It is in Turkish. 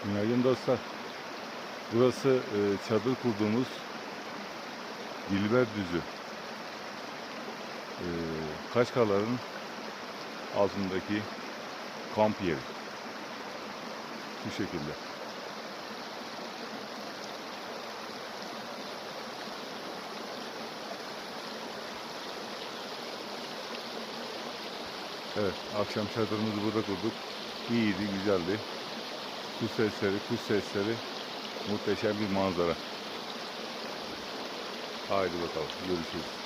Günaydın dostlar. Burası çadır kurduğumuz Dilberdüzü. Kaşgarların altındaki kamp yeri. Bu şekilde. Evet, akşam çadırımızı burada kurduk. İyiydi, güzeldi. Kuş sesleri, muhteşem bir manzara. Haydi bakalım, görüşürüz.